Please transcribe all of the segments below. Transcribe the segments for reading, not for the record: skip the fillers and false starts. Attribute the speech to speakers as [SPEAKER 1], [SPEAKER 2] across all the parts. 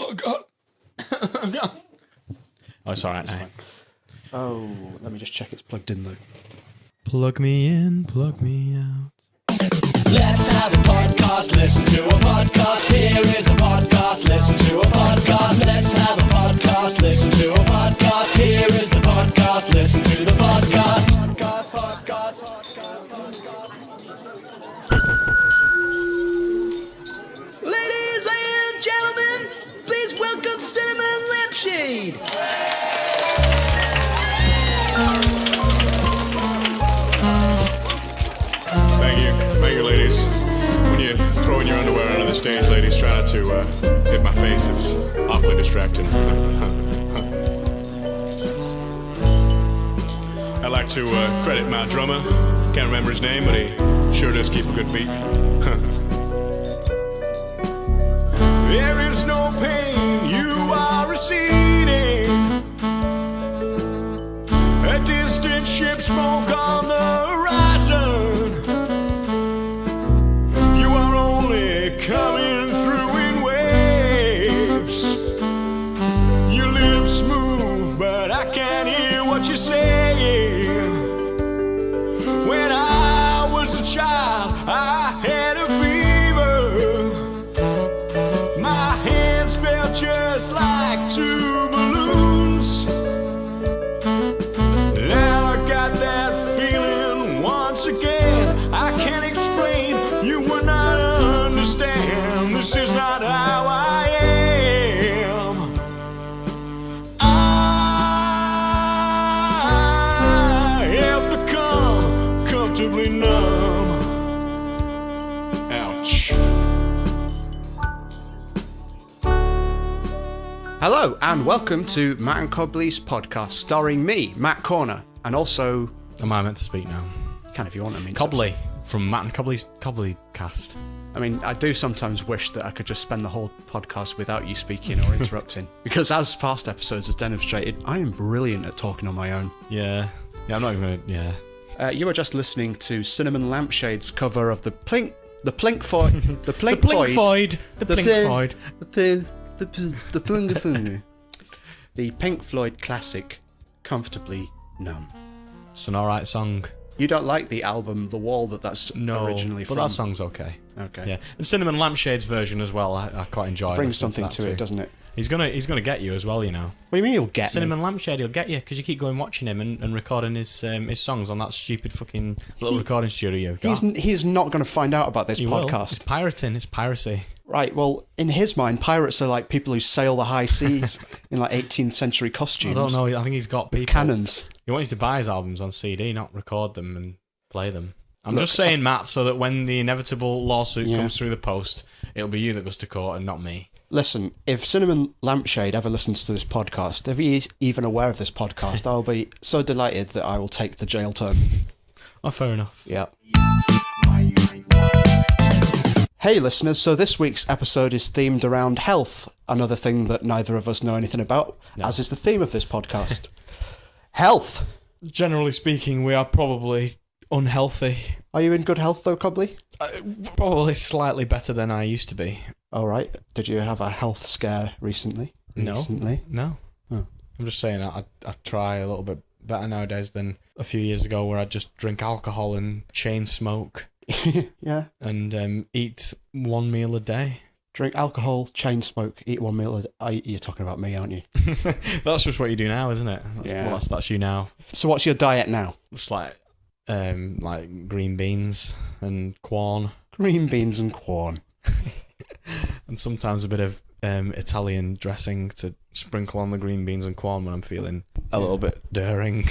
[SPEAKER 1] Oh, God. Oh, God. Oh, it's all right now.
[SPEAKER 2] Oh, let me just check it's plugged in, though.
[SPEAKER 1] Plug me in, plug me out.
[SPEAKER 3] Let's have a podcast, listen to a podcast. Here is a podcast, listen to a podcast. Let's have a podcast, listen to a podcast. Here is the podcast, listen to the podcast. Ladies and gentlemen, please welcome Cinnamon Lampshade.
[SPEAKER 4] Thank you, ladies. When you're throwing your underwear onto the stage, ladies, try not to hit my face. It's awfully distracting. I'd like to credit my drummer. Can't remember his name, but he sure does keep a good beat. There is no pain you are receding. A distant ship smoke on the horizon. You are only coming through in waves. Your lips move, but I can't hear what you're saying. When I was a child, I had a fever. My hands felt just like two balloons. Now I got that feeling once again. I can't explain, you will not understand. This is not how I am. I have become comfortably numb. Ouch.
[SPEAKER 2] Hello, and welcome to Matt and Cobley's podcast, starring me, Matt Cornah, and also...
[SPEAKER 1] Am I meant to speak now?
[SPEAKER 2] You can if you want, I mean...
[SPEAKER 1] Cobley, from Matt and Cobley's Cobley cast.
[SPEAKER 2] I mean, I do sometimes wish that I could just spend the whole podcast without you speaking or interrupting. Because as past episodes has demonstrated, I am brilliant at talking on my own.
[SPEAKER 1] Yeah, I'm not even gonna,
[SPEAKER 2] You were just listening to Cinnamon Lampshade's cover of the Pink Floyd...
[SPEAKER 1] The Pink
[SPEAKER 2] Floyd classic, Comfortably Numb.
[SPEAKER 1] It's an alright song.
[SPEAKER 2] You don't like the album The Wall that's originally from?
[SPEAKER 1] But that song's okay.
[SPEAKER 2] Okay.
[SPEAKER 1] Yeah, and Cinnamon Lampshade's version as well, I quite enjoy.
[SPEAKER 2] Brings something to it, doesn't it?
[SPEAKER 1] He's gonna get you as well, you know.
[SPEAKER 2] What do you mean he'll get
[SPEAKER 1] Cinnamon
[SPEAKER 2] me?
[SPEAKER 1] Lampshade, he'll get you because you keep going watching him and recording his songs on that stupid fucking little recording studio you've got.
[SPEAKER 2] He's not going to find out about this podcast.
[SPEAKER 1] It's pirating. It's piracy.
[SPEAKER 2] Right, well, in his mind, pirates are like people who sail the high seas in like 18th century costumes.
[SPEAKER 1] I don't know. I think he's got people.
[SPEAKER 2] With cannons.
[SPEAKER 1] He wants you to buy his albums on CD, not record them and play them. I'm just saying, Matt, so that when the inevitable lawsuit comes through the post, it'll be you that goes to court and not me.
[SPEAKER 2] Listen, if Cinnamon Lampshade ever listens to this podcast, if he's even aware of this podcast, I'll be so delighted that I will take the jail term.
[SPEAKER 1] Oh, fair enough.
[SPEAKER 2] Yeah. Hey listeners, so this week's episode is themed around health, another thing that neither of us know anything about, as is the theme of this podcast. Health.
[SPEAKER 1] Generally speaking, we are probably unhealthy.
[SPEAKER 2] Are you in good health though, Cobley?
[SPEAKER 1] Probably slightly better than I used to be.
[SPEAKER 2] All right. Did you have a health scare recently?
[SPEAKER 1] No.
[SPEAKER 2] Oh.
[SPEAKER 1] I'm just saying I try a little bit better nowadays than a few years ago where I'd just drink alcohol and chain smoke.
[SPEAKER 2] Yeah.
[SPEAKER 1] And eat one meal a day.
[SPEAKER 2] Drink alcohol, chain smoke, eat one meal a day. You're talking about me, aren't you?
[SPEAKER 1] That's just what you do now, isn't it? That's you now.
[SPEAKER 2] So what's your diet now?
[SPEAKER 1] It's like green beans and corn.
[SPEAKER 2] Green beans and corn.
[SPEAKER 1] And sometimes a bit of Italian dressing to sprinkle on the green beans and corn when I'm feeling a little bit daring.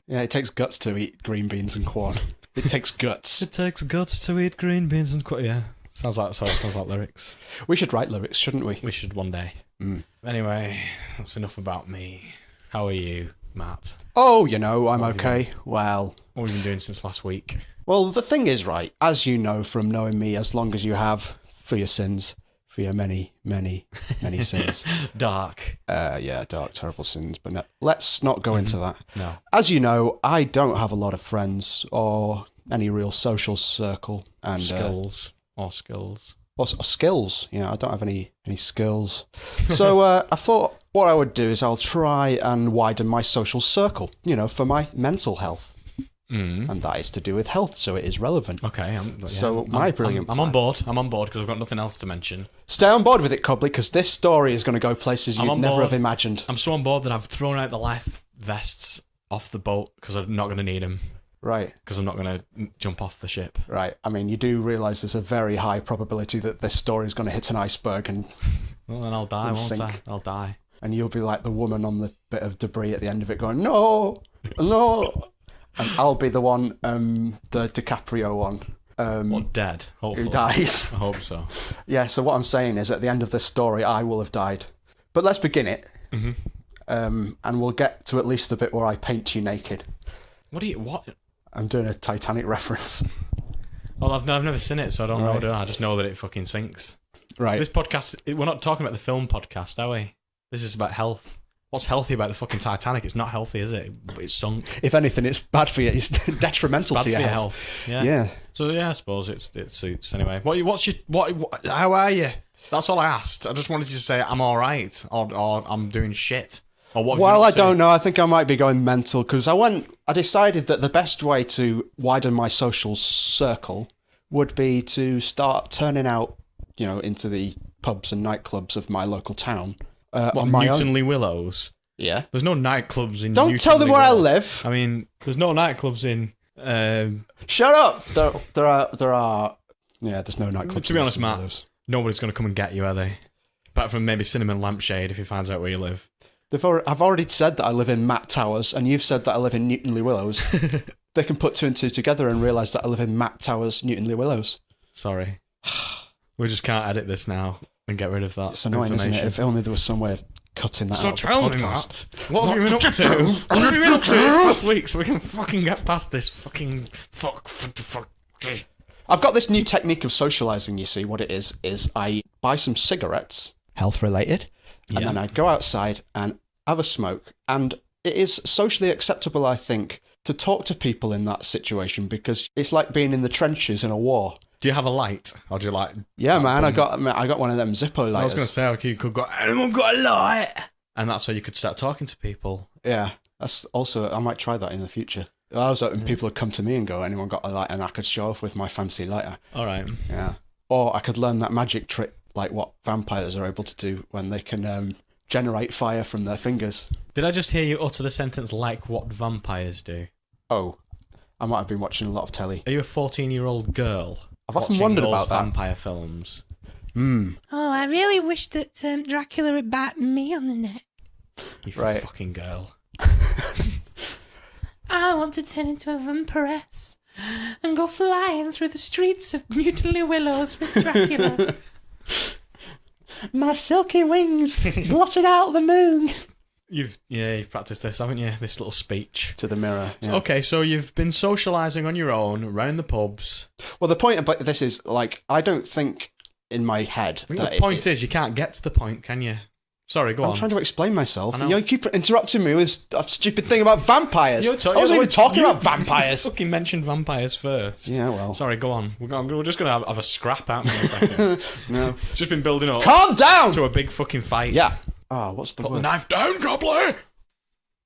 [SPEAKER 2] Yeah, it takes guts to eat green beans and corn. It takes guts.
[SPEAKER 1] It takes guts to eat green beans and corn. Yeah, sounds like lyrics.
[SPEAKER 2] We should write lyrics, shouldn't we?
[SPEAKER 1] We should one day.
[SPEAKER 2] Mm.
[SPEAKER 1] Anyway, that's enough about me. How are you, Matt?
[SPEAKER 2] Oh, I'm okay. Well...
[SPEAKER 1] What have you been doing since last week?
[SPEAKER 2] Well, the thing is, right, as you know from knowing me as long as you have, for your sins, for your many, many, many sins.
[SPEAKER 1] Dark.
[SPEAKER 2] Dark, terrible sins. But no, let's not go into that.
[SPEAKER 1] No.
[SPEAKER 2] As you know, I don't have a lot of friends or any real social circle. And
[SPEAKER 1] skills.
[SPEAKER 2] Or skills. I don't have any skills. So I thought what I would do is I'll try and widen my social circle, for my mental health. And that is to do with health, so it is relevant.
[SPEAKER 1] Okay.
[SPEAKER 2] Brilliant
[SPEAKER 1] I'm on board. I'm on board because I've got nothing else to mention.
[SPEAKER 2] Stay on board with it, Cobley, because this story is going to go places you'd never have imagined.
[SPEAKER 1] I'm so on board that I've thrown out the life vests off the boat because I'm not going to need them.
[SPEAKER 2] Right.
[SPEAKER 1] Because I'm not going to jump off the ship.
[SPEAKER 2] Right. I mean, you do realise there's a very high probability that this story is going to hit an iceberg and...
[SPEAKER 1] Well, then I'll die, won't I? I'll die.
[SPEAKER 2] And you'll be like the woman on the bit of debris at the end of it going, no, no. And I'll be the one, the DiCaprio one.
[SPEAKER 1] What, dead? Hopefully.
[SPEAKER 2] Who dies.
[SPEAKER 1] I hope so.
[SPEAKER 2] Yeah, so what I'm saying is at the end of this story, I will have died. But let's begin it. And we'll get to at least the bit where I paint you naked.
[SPEAKER 1] What?
[SPEAKER 2] I'm doing a Titanic reference.
[SPEAKER 1] Well, I've never seen it, so I don't know. Do I? I just know that it fucking sinks.
[SPEAKER 2] Right.
[SPEAKER 1] This podcast, we're not talking about the film podcast, are we? This is about health. What's healthy about the fucking Titanic? It's not healthy, is it? It's sunk.
[SPEAKER 2] If anything, it's bad for you. It's detrimental to your
[SPEAKER 1] health.
[SPEAKER 2] Yeah.
[SPEAKER 1] So yeah, I suppose it suits anyway. How are you? That's all I asked. I just wanted you to say I'm all right, or I'm doing shit.
[SPEAKER 2] Well, I don't know. I think I might be going mental because I decided that the best way to widen my social circle would be to start turning out, into the pubs and nightclubs of my local town.
[SPEAKER 1] On my Newtonley Willows?
[SPEAKER 2] Yeah.
[SPEAKER 1] There's no nightclubs in
[SPEAKER 2] Don't tell them where I live.
[SPEAKER 1] I mean, there's no nightclubs in...
[SPEAKER 2] Shut up! There are... Yeah, there's no nightclubs.
[SPEAKER 1] To be honest, Matt, nobody's going to come and get you, are they? Apart from maybe Cinnamon Lampshade if he finds out where you live.
[SPEAKER 2] I've already said that I live in Matt Towers, and you've said that I live in Newtonley Willows. They can put two and two together and realise that I live in Matt Towers, Newtonley Willows.
[SPEAKER 1] Sorry. We just can't edit this now and get rid of that.
[SPEAKER 2] It's annoying, isn't it? If only there was some way of cutting that out.
[SPEAKER 1] So tell me, Matt, what have you been up to? What have you been up to this past week so we can fucking get past this fucking fuck.
[SPEAKER 2] I've got this new technique of socialising, you see. What it is I buy some cigarettes, health related, and then I go outside and have a smoke. And it is socially acceptable, I think, to talk to people in that situation because it's like being in the trenches in a war.
[SPEAKER 1] Do you have a light? Or do you like...
[SPEAKER 2] Yeah, man, I got one of them Zippo lighters.
[SPEAKER 1] I was going to say, okay, you could go, anyone got a light? And that's how you could start talking to people.
[SPEAKER 2] Yeah, that's also... I might try that in the future. I was hoping people would come to me and go, anyone got a light? And I could show off with my fancy lighter.
[SPEAKER 1] All right.
[SPEAKER 2] Yeah. Or I could learn that magic trick like what vampires are able to do when they can generate fire from their fingers.
[SPEAKER 1] Did I just hear you utter the sentence like what vampires do?
[SPEAKER 2] Oh, I might have been watching a lot of telly.
[SPEAKER 1] Are you a 14-year-old girl?
[SPEAKER 2] I've often wondered about that.
[SPEAKER 1] Vampire films.
[SPEAKER 5] Oh, I really wish that Dracula had bite me on the neck.
[SPEAKER 1] You fucking girl.
[SPEAKER 5] I want to turn into a vampiress and go flying through the streets of Newtonley Willows with Dracula. My silky wings blotted out the moon.
[SPEAKER 1] You've practiced this, haven't you? This little speech.
[SPEAKER 2] To the mirror. Yeah.
[SPEAKER 1] Okay, so you've been socialising on your own, around the pubs.
[SPEAKER 2] Well, the point about this is, I don't think in my head...
[SPEAKER 1] The point is, you can't get to the point, can you? Sorry, go on.
[SPEAKER 2] I'm trying to explain myself. You keep interrupting me with a stupid thing about vampires. I wasn't even talking about vampires.
[SPEAKER 1] You fucking mentioned vampires first.
[SPEAKER 2] Yeah, well.
[SPEAKER 1] Sorry, go on. We're just going to have a scrap out in a second.
[SPEAKER 2] No.
[SPEAKER 1] It's just been building up.
[SPEAKER 2] Calm down!
[SPEAKER 1] To a big fucking fight.
[SPEAKER 2] Yeah. Oh, what's the word?
[SPEAKER 1] Put the knife down, Cobley!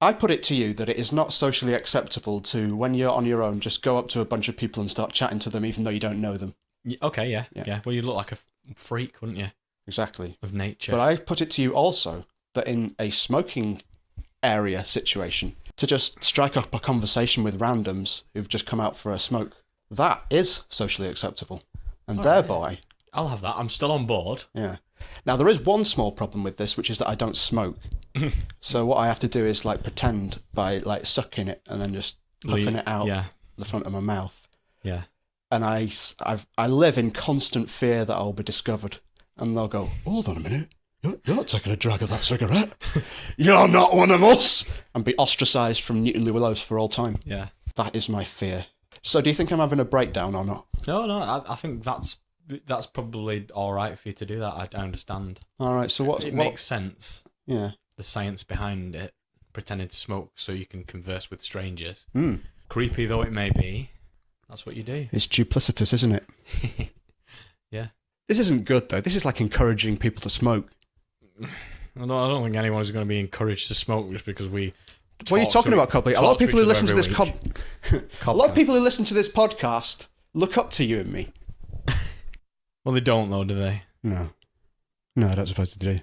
[SPEAKER 2] I put it to you that it is not socially acceptable to, when you're on your own, just go up to a bunch of people and start chatting to them even though you don't know them.
[SPEAKER 1] Okay, yeah. Well, you'd look like a freak, wouldn't you?
[SPEAKER 2] Exactly.
[SPEAKER 1] Of nature.
[SPEAKER 2] But I put it to you also that in a smoking area situation, to just strike up a conversation with randoms who've just come out for a smoke, that is socially acceptable. And thereby...
[SPEAKER 1] I'll have that. I'm still on board.
[SPEAKER 2] Yeah. Now, there is one small problem with this, which is that I don't smoke. So what I have to do is, pretend by, sucking it and then just puffing it out the front of my mouth.
[SPEAKER 1] Yeah.
[SPEAKER 2] And I live in constant fear that I'll be discovered. And they'll go, hold on a minute. You're not taking a drag of that cigarette. You're not one of us. And be ostracised from Newtonley Willows for all time.
[SPEAKER 1] Yeah.
[SPEAKER 2] That is my fear. So do you think I'm having a breakdown or not?
[SPEAKER 1] No, I think that's probably all right for you to do that. I understand.
[SPEAKER 2] All right, so what...
[SPEAKER 1] It makes sense.
[SPEAKER 2] Yeah.
[SPEAKER 1] The science behind it, pretending to smoke so you can converse with strangers.
[SPEAKER 2] Mm.
[SPEAKER 1] Creepy though it may be, that's what you do.
[SPEAKER 2] It's duplicitous, isn't it?
[SPEAKER 1] Yeah.
[SPEAKER 2] This isn't good, though. This is like encouraging people to smoke.
[SPEAKER 1] I don't think anyone is going to be encouraged to smoke just because we...
[SPEAKER 2] What are you talking about, Cobley? A lot of people who listen to this a lot of people who listen to this podcast look up to you and me.
[SPEAKER 1] Well, they don't, though, do they?
[SPEAKER 2] No, I don't suppose they do.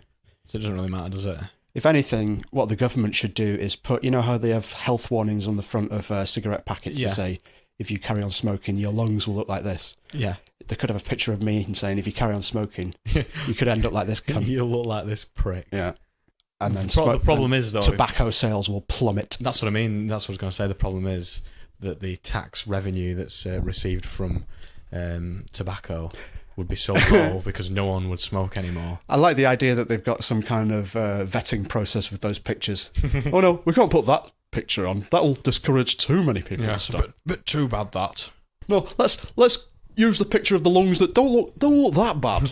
[SPEAKER 1] So it doesn't really matter, does it?
[SPEAKER 2] If anything, what the government should do is put, you know how they have health warnings on the front of cigarette packets to say, if you carry on smoking, your lungs will look like this.
[SPEAKER 1] Yeah.
[SPEAKER 2] They could have a picture of me and saying, if you carry on smoking, you could end up like this cunt.
[SPEAKER 1] You'll look like this prick.
[SPEAKER 2] Yeah. And then
[SPEAKER 1] the problem is, though,
[SPEAKER 2] tobacco sales will plummet.
[SPEAKER 1] That's what I mean. That's what I was going to say. The problem is that the tax revenue that's received from tobacco would be so low because no one would smoke anymore.
[SPEAKER 2] I like the idea that they've got some kind of vetting process with those pictures. Oh no, we can't put that picture on. That'll discourage too many people to smoke.
[SPEAKER 1] It's a bit too bad, that.
[SPEAKER 2] No, let's use the picture of the lungs that don't look that bad.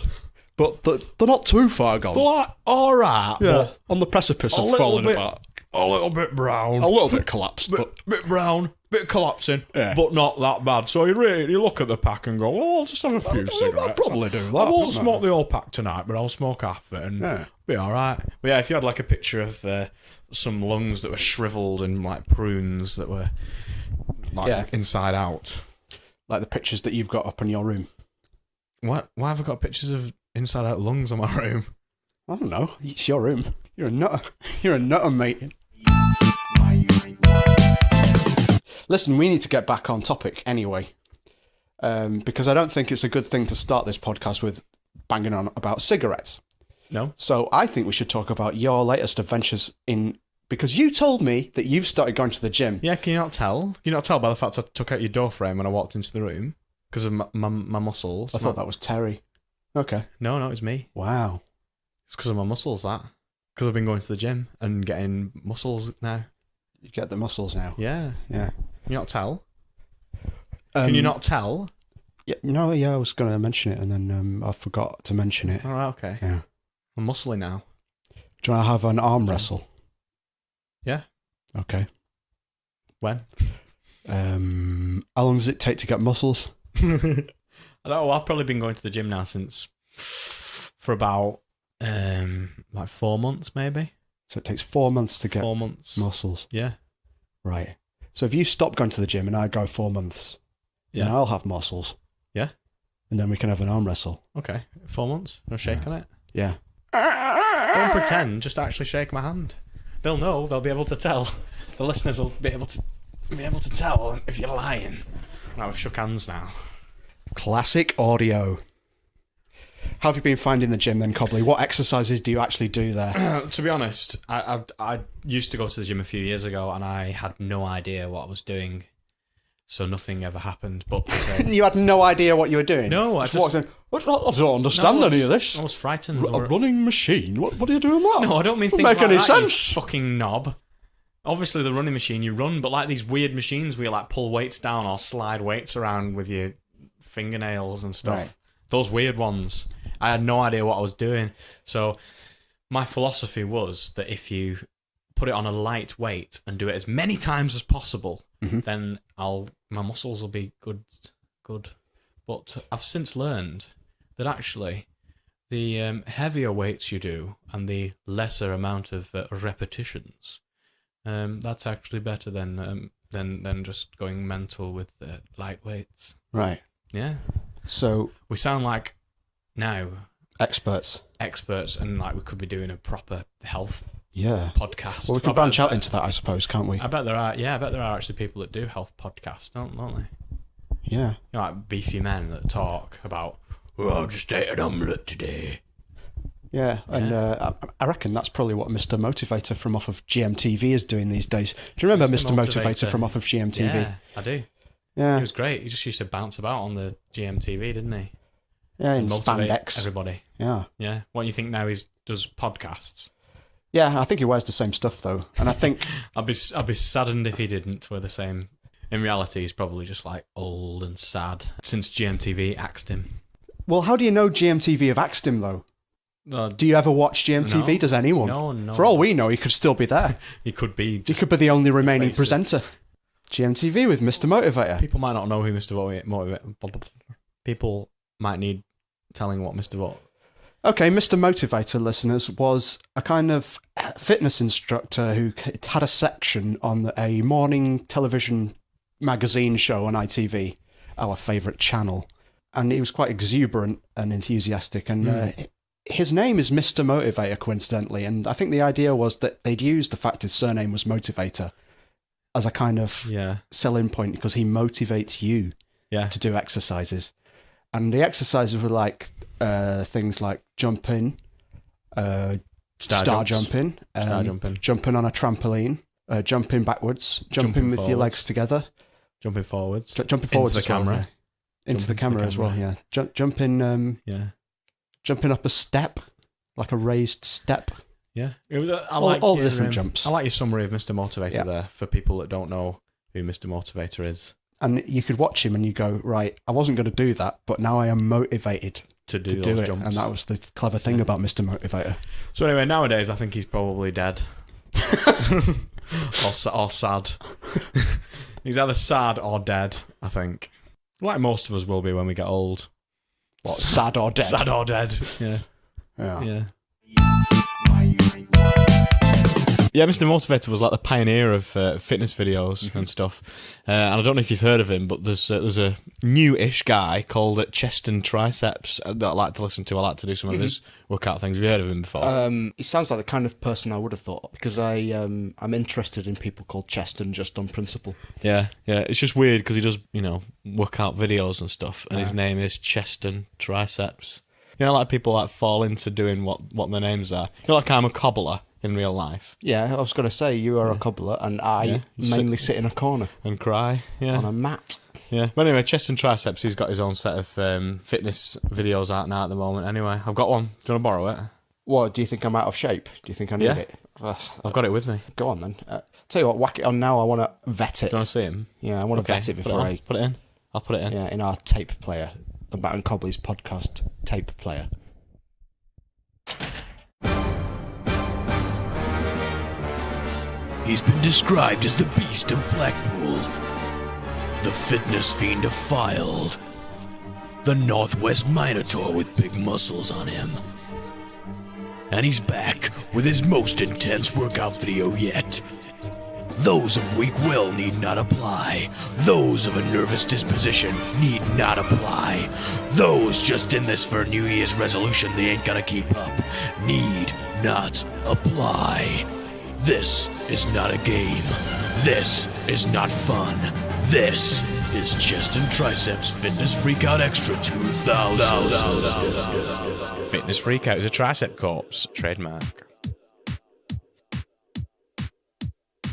[SPEAKER 2] But they're not too far gone.
[SPEAKER 1] They're like, alright.
[SPEAKER 2] Yeah, on the precipice of falling apart.
[SPEAKER 1] A little bit brown.
[SPEAKER 2] A little bit collapsed.
[SPEAKER 1] Bit brown, bit collapsing,
[SPEAKER 2] Yeah.
[SPEAKER 1] but not that bad. So you look at the pack and go, well, I'll just have a few cigarettes.
[SPEAKER 2] I'll probably do that.
[SPEAKER 1] I won't smoke the whole pack tonight, but I'll smoke half it and be alright. But yeah, if you had like a picture of some lungs that were shriveled and like prunes that were like inside out.
[SPEAKER 2] Like the pictures that you've got up in your room.
[SPEAKER 1] What? Why have I got pictures of inside out lungs in my room?
[SPEAKER 2] I don't know. It's your room. You're a nutter. You're a nutter, mate. Listen, we need to get back on topic anyway. Because I don't think it's a good thing to start this podcast with banging on about cigarettes.
[SPEAKER 1] No.
[SPEAKER 2] So I think we should talk about your latest adventures in... Because you told me that you've started going to the gym.
[SPEAKER 1] Yeah, can you not tell? Can you not tell by the fact I took out your door frame when I walked into the room? Because of my muscles.
[SPEAKER 2] I thought that was Terry. Okay.
[SPEAKER 1] No, it was me.
[SPEAKER 2] Wow.
[SPEAKER 1] It's because of my muscles, that. Because I've been going to the gym and getting muscles now.
[SPEAKER 2] You get the muscles now.
[SPEAKER 1] Yeah.
[SPEAKER 2] Yeah.
[SPEAKER 1] Can you not tell? Can you not tell?
[SPEAKER 2] Yeah, no, I was going to mention it and then I forgot to mention it.
[SPEAKER 1] All right, okay.
[SPEAKER 2] Yeah.
[SPEAKER 1] I'm muscly now.
[SPEAKER 2] Do you want to have an arm wrestle?
[SPEAKER 1] Yeah.
[SPEAKER 2] Okay.
[SPEAKER 1] When?
[SPEAKER 2] How long does it take to get muscles?
[SPEAKER 1] I don't know. I've probably been going to the gym now for about like 4 months, maybe.
[SPEAKER 2] So it takes 4 months to get
[SPEAKER 1] 4 months
[SPEAKER 2] muscles.
[SPEAKER 1] Yeah.
[SPEAKER 2] Right. So if you stop going to the gym and I go 4 months, then I'll have muscles.
[SPEAKER 1] Yeah.
[SPEAKER 2] And then we can have an arm wrestle.
[SPEAKER 1] Okay. 4 months. No shake on it.
[SPEAKER 2] Yeah.
[SPEAKER 1] Don't pretend. Just actually shake my hand. They'll know. They'll be able to tell. The listeners will be able to tell if you're lying. Right, we've shook hands now.
[SPEAKER 2] Classic audio. How have you been finding the gym then, Cobley? What exercises do you actually do there?
[SPEAKER 1] To be honest, I used to go to the gym a few years ago and I had no idea what I was doing. So nothing ever happened. But
[SPEAKER 2] you had no idea what you were doing?
[SPEAKER 1] No,
[SPEAKER 2] I just walked in. I don't understand any of this.
[SPEAKER 1] I was frightened.
[SPEAKER 2] A running machine? What are you doing that?
[SPEAKER 1] No, I don't mean
[SPEAKER 2] Doesn't
[SPEAKER 1] things
[SPEAKER 2] make any
[SPEAKER 1] like that,
[SPEAKER 2] sense.
[SPEAKER 1] you fucking knob. Obviously, the running machine, you run, but like these weird machines where you like pull weights down or slide weights around with your fingernails and stuff.
[SPEAKER 2] Right.
[SPEAKER 1] Those weird ones. I had no idea what I was doing. So my philosophy was that if you put it on a light weight and do it as many times as possible, then my muscles will be good. But I've since learned that actually the heavier weights you do and the lesser amount of repetitions, that's actually better than just going mental with light weights.
[SPEAKER 2] Right.
[SPEAKER 1] Yeah.
[SPEAKER 2] So
[SPEAKER 1] we sound like now
[SPEAKER 2] experts,
[SPEAKER 1] and like we could be doing a proper health podcast.
[SPEAKER 2] Well, we can branch out into that, I suppose, can't we?
[SPEAKER 1] I bet there are. Yeah, I bet there are actually people that do health podcasts, don't they?
[SPEAKER 2] Yeah.
[SPEAKER 1] You know, like beefy men that talk about, "Oh, I just ate an omelette today."
[SPEAKER 2] Yeah, and I reckon that's probably what Mr. Motivator from off of GMTV is doing these days. Do you remember Mr. Motivator from off of GMTV?
[SPEAKER 1] Yeah, I do.
[SPEAKER 2] Yeah.
[SPEAKER 1] He was great. He just used to bounce about on the GMTV, didn't he?
[SPEAKER 2] Yeah, in
[SPEAKER 1] motivate
[SPEAKER 2] spandex.
[SPEAKER 1] Everybody.
[SPEAKER 2] Yeah.
[SPEAKER 1] Yeah. What do you think now he does podcasts?
[SPEAKER 2] Yeah, I think he wears the same stuff though, and I think
[SPEAKER 1] I'd be saddened if he didn't wear the same. In reality, he's probably just like old and sad since GMTV axed him.
[SPEAKER 2] Well, how do you know GMTV have axed him though? Do you ever watch GMTV?
[SPEAKER 1] No.
[SPEAKER 2] Does anyone?
[SPEAKER 1] No.
[SPEAKER 2] For all we know, he could still be there.
[SPEAKER 1] He could be.
[SPEAKER 2] He could be the only remaining presenter. GMTV with Mr. Motivator.
[SPEAKER 1] People might not know who Mr. Motivator. People might need telling what Mr. What?
[SPEAKER 2] Okay, Mr. Motivator, listeners, was a kind of fitness instructor who had a section on a morning television magazine show on ITV, our favourite channel. And he was quite exuberant and enthusiastic. And his name is Mr. Motivator, coincidentally. And I think the idea was that they'd use the fact his surname was Motivator as a kind of selling point, because he motivates you to do exercises. And the exercises were like things like jumping, star jumping, jumping on a trampoline, jumping backwards, jumping with your legs together,
[SPEAKER 1] jumping forwards,
[SPEAKER 2] jumping forwards
[SPEAKER 1] into the camera,
[SPEAKER 2] well, into the camera as well. Yeah, jumping. Jumping up a step, like a raised step.
[SPEAKER 1] Yeah,
[SPEAKER 2] all different jumps.
[SPEAKER 1] I like your summary of Mr. Motivator there for people that don't know who Mr. Motivator is.
[SPEAKER 2] And you could watch him and you go, right, I wasn't going to do that, but now I am motivated
[SPEAKER 1] to do
[SPEAKER 2] it.
[SPEAKER 1] Jumps.
[SPEAKER 2] And that was the clever thing about Mr. Motivator.
[SPEAKER 1] So anyway, nowadays I think he's probably dead. or sad. He's either sad or dead, I think. Like most of us will be when we get old.
[SPEAKER 2] What, sad or dead?
[SPEAKER 1] Sad or dead, yeah. Yeah, Mr. Motivator was like the pioneer of fitness videos and stuff. And I don't know if you've heard of him, but there's a new-ish guy called Chest and Triceps that I like to listen to. I like to do some of his workout things. Have you heard of him before?
[SPEAKER 2] He sounds like the kind of person I would have thought, because I'm interested in people called Cheston just on principle.
[SPEAKER 1] Yeah. It's just weird because he does, workout videos and stuff, and his name is Chest and Triceps. Like people like fall into doing what their names are. Like I'm a cobbler in real life.
[SPEAKER 2] Yeah, I was going to say you are a cobbler, and I mainly sit in a corner
[SPEAKER 1] and cry. Yeah,
[SPEAKER 2] on a mat.
[SPEAKER 1] Yeah, but anyway, Chest and Triceps. He's got his own set of fitness videos out now at the moment. Anyway, I've got one. Do you want to borrow it?
[SPEAKER 2] What, do you think I'm out of shape? Do you think I need it?
[SPEAKER 1] I've got it with me.
[SPEAKER 2] Go on then. Tell you what, whack it on now. I want to vet it.
[SPEAKER 1] Do you want to see him?
[SPEAKER 2] Yeah, I want to vet it before I
[SPEAKER 1] put it in. I'll put it in.
[SPEAKER 2] Yeah, in our tape player, the Matt and Cobley's podcast tape player.
[SPEAKER 3] He's been described as the Beast of Blackpool, the Fitness Fiend of Fylde, the Northwest Minotaur with big muscles on him. And he's back with his most intense workout video yet. Those of weak will need not apply. Those of a nervous disposition need not apply. Those just in this for New Year's resolution they ain't gonna keep up need not apply. This is not a game. This is not fun. This is Chest and Triceps Fitness Freakout Extra 2000.
[SPEAKER 1] Fitness Freakout is a Tricep Corpse trademark.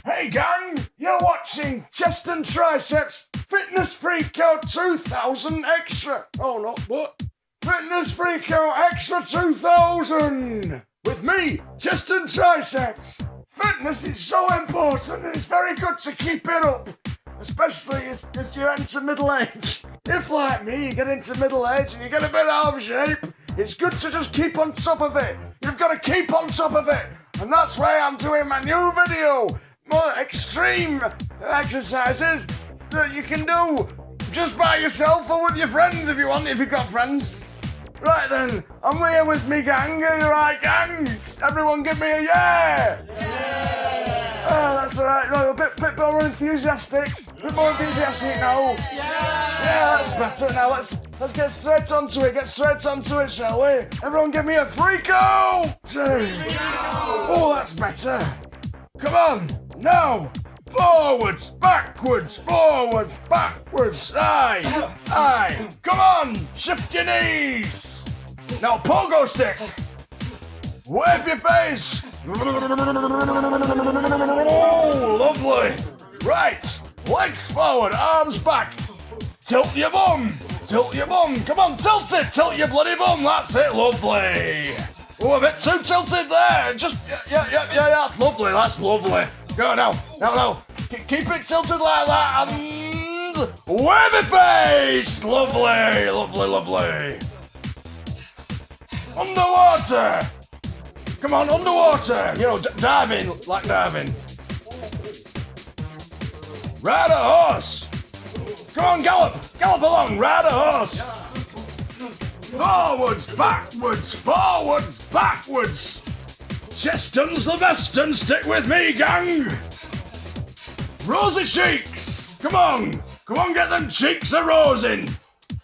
[SPEAKER 4] Hey gang, you're watching Chest and Triceps Fitness Freakout 2000 Extra. Oh, not what? Fitness Freakout Extra 2000! With me, Chest and Triceps. Fitness is so important and it's very good to keep it up, especially as you enter middle age. If, like me, you get into middle age and you get a bit out of shape, it's good to just keep on top of it. You've got to keep on top of it. And that's why I'm doing my new video. More extreme exercises that you can do just by yourself or with your friends if you've got friends. Right then, I'm here with me gang. Are you right, gang? Everyone give me a yeah! Yeah! Oh, that's alright. Right, a bit more enthusiastic. A bit more enthusiastic now. Yeah, that's better. Now let's get straight onto it. Get straight onto it, shall we? Everyone give me a freako! Oh, that's better. Come on, now. Forwards, backwards, aye, come on, shift your knees. Now pogo stick, wave your face. Oh, lovely. Right, legs forward, arms back. Tilt your bum, come on, tilt your bloody bum, that's it, lovely. Oh, a bit too tilted there, just, yeah, that's lovely. Go now. Keep it tilted like that and wave your face. Lovely. Underwater. Come on, underwater. Diving. Ride a horse. Come on, gallop along. Ride a horse. Forwards, backwards, forwards, backwards. Cheston's the best, and stick with me, gang. Rosy cheeks. Come on, get them cheeks a-rosing.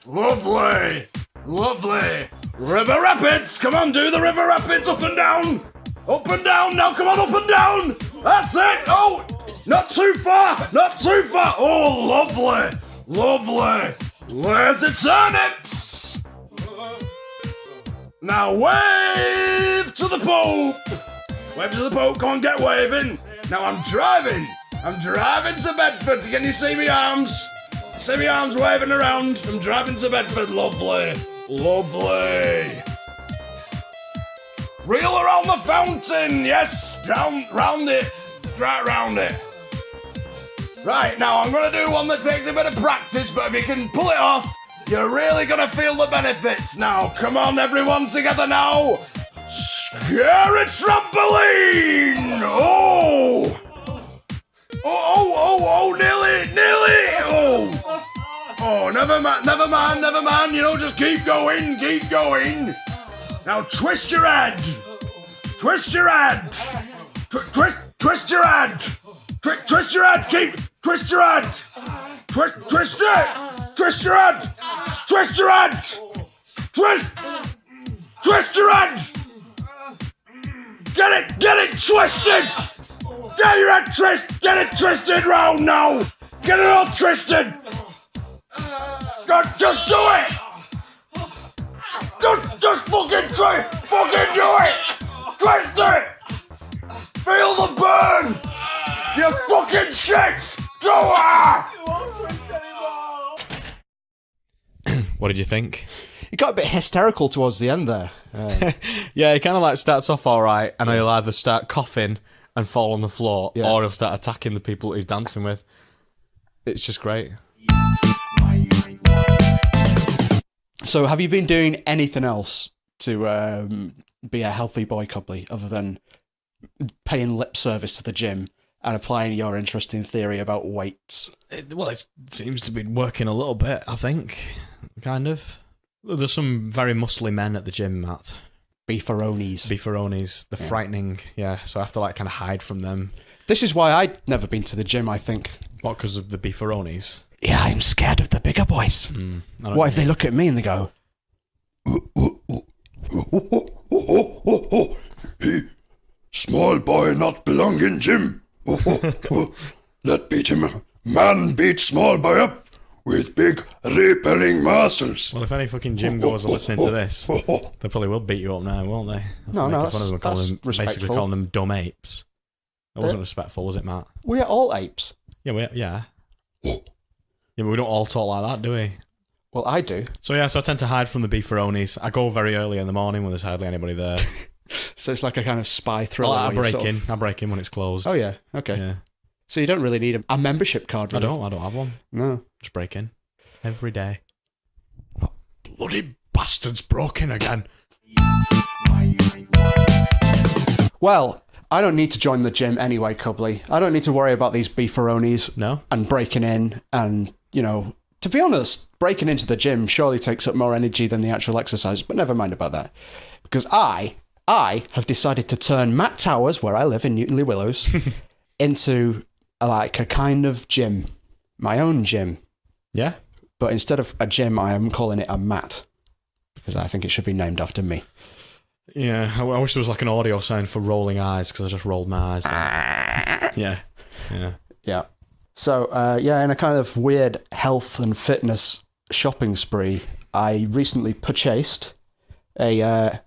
[SPEAKER 4] Lovely, lovely. River Rapids, come on, do the River Rapids up and down. Up and down, now come on, up and down. That's it. Oh, not too far, not too far. Oh, lovely, lovely. Lazy turnips. Now wave to the Pope. Wave to the Pope, come on, get waving. Now I'm driving to Bedford. Can you see me arms? See me arms waving around. I'm driving to Bedford, lovely, lovely. Reel around the fountain, yes, round it, right round it. Right, now I'm going to do one that takes a bit of practice, but if you can pull it off, you're really going to feel the benefits. Now, come on, everyone together now. Scary trampoline! Oh! Oh, nearly! Oh, never mind, you know, just keep going. Now, twist your head. Twist your head, keep, twist your head, twist your head, twist your head, twist your head, twist your head, get it twisted, get your head get it twisted round now, get it all twisted, just do it, just fucking do it, twist it, feel the burn, you fucking shit, do it!
[SPEAKER 3] You won't twist anymore!
[SPEAKER 1] What did you think?
[SPEAKER 2] It got a bit hysterical towards the end there.
[SPEAKER 1] Yeah, it kind of like starts off all right, and he'll either start coughing and fall on the floor, or he'll start attacking the people he's dancing with. It's just great.
[SPEAKER 2] So, have you been doing anything else to be a healthy boy, Cobley, other than paying lip service to the gym and applying your interesting theory about weights?
[SPEAKER 1] Well, it seems to be working a little bit, I think. Kind of. There's some very muscly men at the gym, Matt.
[SPEAKER 2] Beefaronis.
[SPEAKER 1] They're frightening, yeah. So I have to like kind of hide from them.
[SPEAKER 2] This is why I'd never been to the gym, I think.
[SPEAKER 1] What, because of the beefaronis?
[SPEAKER 2] Yeah, I'm scared of the bigger boys. What if they look at me and they go,
[SPEAKER 4] Small boy not belong in gym. Let beat him. Man beat small boy up with big repelling muscles.
[SPEAKER 1] Well, if any fucking gym goers are listening to this, they probably will beat you up now, won't they?
[SPEAKER 2] No,
[SPEAKER 1] Making fun of them,
[SPEAKER 2] that's
[SPEAKER 1] basically
[SPEAKER 2] respectful.
[SPEAKER 1] calling them dumb apes. That wasn't respectful, was it, Matt?
[SPEAKER 2] We're all apes.
[SPEAKER 1] Yeah. Yeah, but we don't all talk like that, do we?
[SPEAKER 2] Well, I do.
[SPEAKER 1] So I tend to hide from the beefaronis. I go very early in the morning when there's hardly anybody there.
[SPEAKER 2] So it's like a kind of spy thriller.
[SPEAKER 1] I
[SPEAKER 2] where you
[SPEAKER 1] break in when it's closed.
[SPEAKER 2] Oh, yeah. Okay.
[SPEAKER 1] Yeah.
[SPEAKER 2] So you don't really need a membership card, really?
[SPEAKER 1] I don't have one.
[SPEAKER 2] No.
[SPEAKER 1] Just break in. Every day. Oh, bloody bastards broke in again.
[SPEAKER 2] Well, I don't need to join the gym anyway, Cobley. I don't need to worry about these beefaronis.
[SPEAKER 1] No?
[SPEAKER 2] And breaking in and, you know, to be honest, breaking into the gym surely takes up more energy than the actual exercise, but never mind about that. Because I have decided to turn Matt Towers, where I live in Newtonley Willows, into a kind of gym. My own gym.
[SPEAKER 1] Yeah?
[SPEAKER 2] But instead of a gym, I am calling it a mat. Because I think it should be named after me.
[SPEAKER 1] Yeah, I wish there was like an audio sound for rolling eyes, because I just rolled my eyes down. Yeah.
[SPEAKER 2] So, in a kind of weird health and fitness shopping spree, I recently purchased a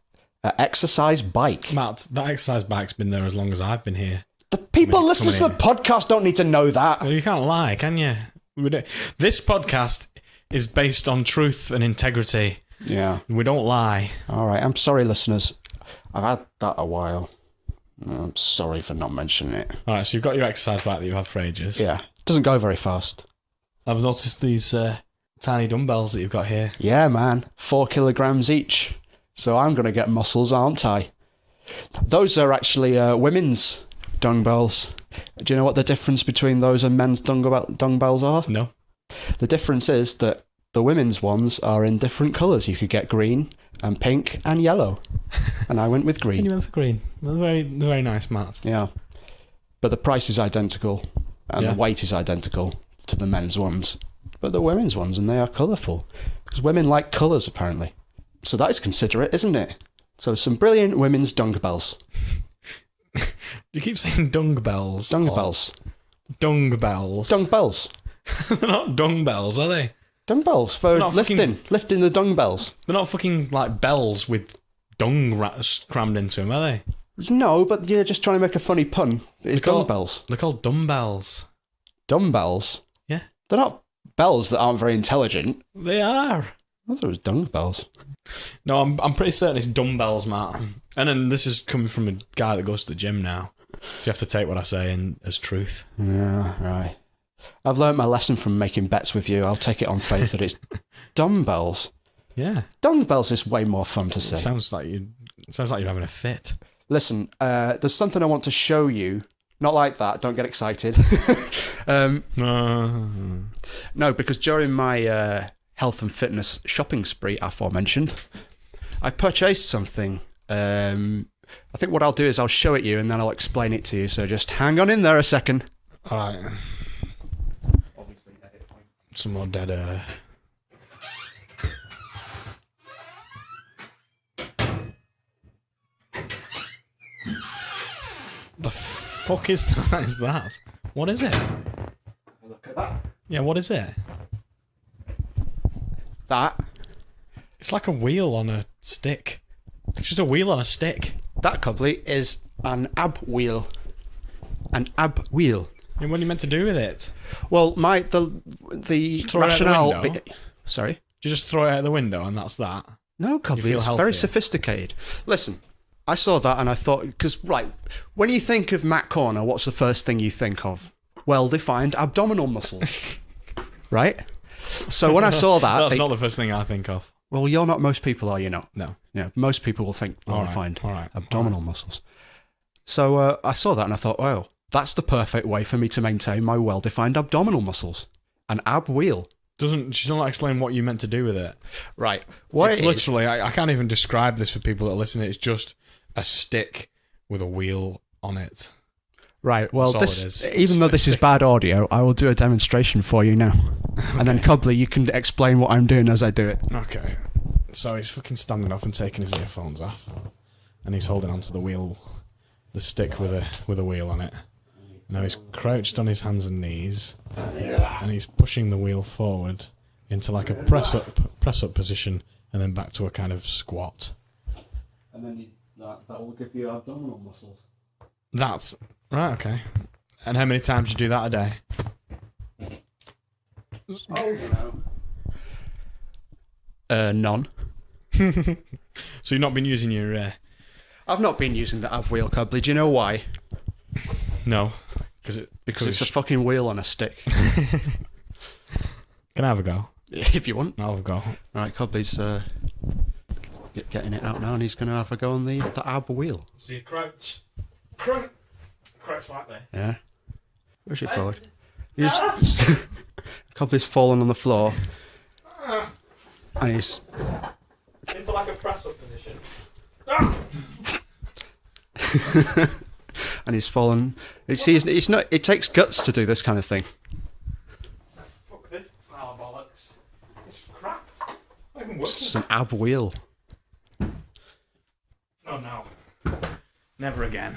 [SPEAKER 2] exercise bike.
[SPEAKER 1] Matt, that exercise bike's been there as long as I've been here.
[SPEAKER 2] The people listening to the podcast don't need to know that.
[SPEAKER 1] Well, you can't lie, can you? This podcast is based on truth and integrity.
[SPEAKER 2] Yeah.
[SPEAKER 1] We don't lie.
[SPEAKER 2] All right, I'm sorry, listeners. I've had that a while. I'm sorry for not mentioning it.
[SPEAKER 1] All right, so you've got your exercise bike that you've had for ages.
[SPEAKER 2] Yeah. Doesn't go very fast.
[SPEAKER 1] I've noticed these tiny dumbbells that you've got here.
[SPEAKER 2] Yeah, man. 4 kilograms each. So I'm going to get muscles, aren't I? Those are actually women's dumbbells. Do you know what the difference between those and men's dumbbells are?
[SPEAKER 1] No.
[SPEAKER 2] The difference is that The women's ones are in different colours. You could get green and pink and yellow. And I went with
[SPEAKER 1] And
[SPEAKER 2] green.
[SPEAKER 1] you went for green. Well, very nice, Matt.
[SPEAKER 2] Yeah. But the price is identical and the weight is identical to the men's ones. But the women's ones, and they are colourful. Because women like colours, apparently. So that is considerate, isn't it? So some brilliant women's dung bells.
[SPEAKER 1] You keep saying dung bells.
[SPEAKER 2] Dung bells.
[SPEAKER 1] Dung bells.
[SPEAKER 2] Dung bells.
[SPEAKER 1] They're not dung bells, are they?
[SPEAKER 2] Dung bells for
[SPEAKER 1] Not
[SPEAKER 2] lifting. Lifting the dung bells.
[SPEAKER 1] They're not fucking like bells with dung crammed into them, are they?
[SPEAKER 2] No, but you're just trying to make a funny pun. It's dung bells.
[SPEAKER 1] They're called dumbbells.
[SPEAKER 2] Dumbbells?
[SPEAKER 1] Yeah.
[SPEAKER 2] They're not bells that aren't very intelligent.
[SPEAKER 1] They are.
[SPEAKER 2] I thought it was dung bells.
[SPEAKER 1] No, I'm pretty certain it's dumbbells, Matt. And then this is coming from a guy that goes to the gym now. So you have to take what I say as truth.
[SPEAKER 2] Yeah, right. I've learnt my lesson from making bets with you. I'll take it on faith that it's dumbbells.
[SPEAKER 1] Yeah.
[SPEAKER 2] Dumbbells is way more fun to say.
[SPEAKER 1] It sounds like you're having a fit.
[SPEAKER 2] Listen, there's something I want to show you. Not like that. Don't get excited. No, because during my health and fitness shopping spree aforementioned, I purchased something. I think what I'll do is I'll show it you and then I'll explain it to you. So just hang on in there a second.
[SPEAKER 1] All right. Some more dead air. The fuck is that? What is it?
[SPEAKER 2] Look at that.
[SPEAKER 1] Yeah, what is it?
[SPEAKER 2] That.
[SPEAKER 1] It's like a wheel on a stick. It's just a wheel on a stick.
[SPEAKER 2] That, Cobley, is an ab wheel. An ab wheel.
[SPEAKER 1] And what are you meant to do with it?
[SPEAKER 2] Well, the
[SPEAKER 1] throw it out the
[SPEAKER 2] rationale.
[SPEAKER 1] window?
[SPEAKER 2] Sorry.
[SPEAKER 1] Do you just throw it out the window and that's that?
[SPEAKER 2] No, Cobley,
[SPEAKER 1] feel
[SPEAKER 2] it's
[SPEAKER 1] healthier?
[SPEAKER 2] very sophisticated. Listen, I saw that and I thought, because, right, when you think of Matt Cornah, what's the first thing you think of? Well-defined abdominal muscles. Right? So when I saw that...
[SPEAKER 1] That's not the first thing I think of.
[SPEAKER 2] Well, you're not most people, are you not?
[SPEAKER 1] No.
[SPEAKER 2] Yeah, most people will think well-defined
[SPEAKER 1] All right.
[SPEAKER 2] abdominal muscles. So I saw that and I thought, wow, that's the perfect way for me to maintain my well-defined abdominal muscles. An ab wheel.
[SPEAKER 1] She's not explain what you meant to do with it.
[SPEAKER 2] Right.
[SPEAKER 1] It's literally, I can't even describe this for people that listen. It's just a stick with a wheel on it.
[SPEAKER 2] Right, well,
[SPEAKER 1] That's all it is.
[SPEAKER 2] even though this is bad audio, I will do a demonstration for you now. Okay. And then, Cobley, you can explain what I'm doing as I do it.
[SPEAKER 1] Okay. So he's fucking standing up and taking his earphones off. And he's holding onto the wheel, the stick with a wheel on it. Now he's crouched on his hands and knees. And he's pushing the wheel forward into like a press up position and then back to a kind of squat.
[SPEAKER 2] And then that will give you abdominal muscles.
[SPEAKER 1] That's... Right, okay. And how many times do you do that a day?
[SPEAKER 2] Oh, none.
[SPEAKER 1] So you've not been using your...
[SPEAKER 2] I've not been using the ab wheel, Cobley. Do you know why?
[SPEAKER 1] No.
[SPEAKER 2] Because it's a fucking wheel on a stick.
[SPEAKER 1] Can I have a go?
[SPEAKER 2] If you want.
[SPEAKER 1] I'll have a go.
[SPEAKER 2] Right, Cobley's getting it out now and he's going to have a go on the ab wheel.
[SPEAKER 1] So you crouch like this.
[SPEAKER 2] Yeah. Push it forward. Cobley's fallen on the floor. And he's...
[SPEAKER 1] Into like a press-up position.
[SPEAKER 2] And he's fallen... It's not... It takes guts to do this kind of thing.
[SPEAKER 1] Fuck this. Oh, bollocks. It's crap. Not even working.
[SPEAKER 2] It's an ab wheel.
[SPEAKER 1] Oh, no. Never again.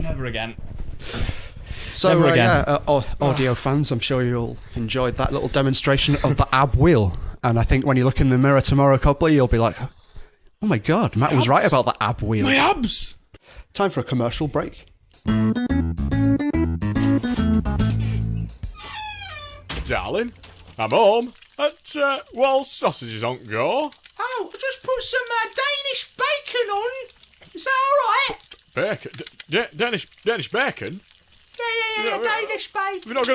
[SPEAKER 1] Never again.
[SPEAKER 2] So,
[SPEAKER 1] Never again.
[SPEAKER 2] audio fans, I'm sure you'll enjoyed that little demonstration of the ab wheel. And I think when you look in the mirror tomorrow, Cobley, you'll be like, oh my God, Matt was right about the ab wheel.
[SPEAKER 1] My abs!
[SPEAKER 2] Time for a commercial break.
[SPEAKER 4] Darling, I'm home at Wall's Sausages on Go.
[SPEAKER 5] Oh, just put some Danish bacon on. Is that all right?
[SPEAKER 4] Bacon? Danish bacon?
[SPEAKER 5] Yeah, Danish bacon.
[SPEAKER 4] Have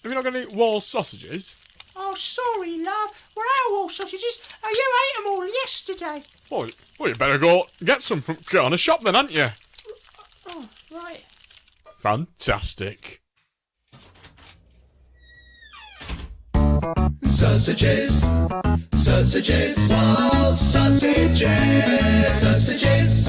[SPEAKER 4] you not got any Wall's Sausages?
[SPEAKER 5] Oh, sorry, love. We're out of all sausages. Oh, you ate them all yesterday.
[SPEAKER 4] Well, you better go get some from Cornah shop then, hadn't you?
[SPEAKER 5] Oh, right.
[SPEAKER 4] Fantastic.
[SPEAKER 3] Sausages, sausages, wall sausages, sausages.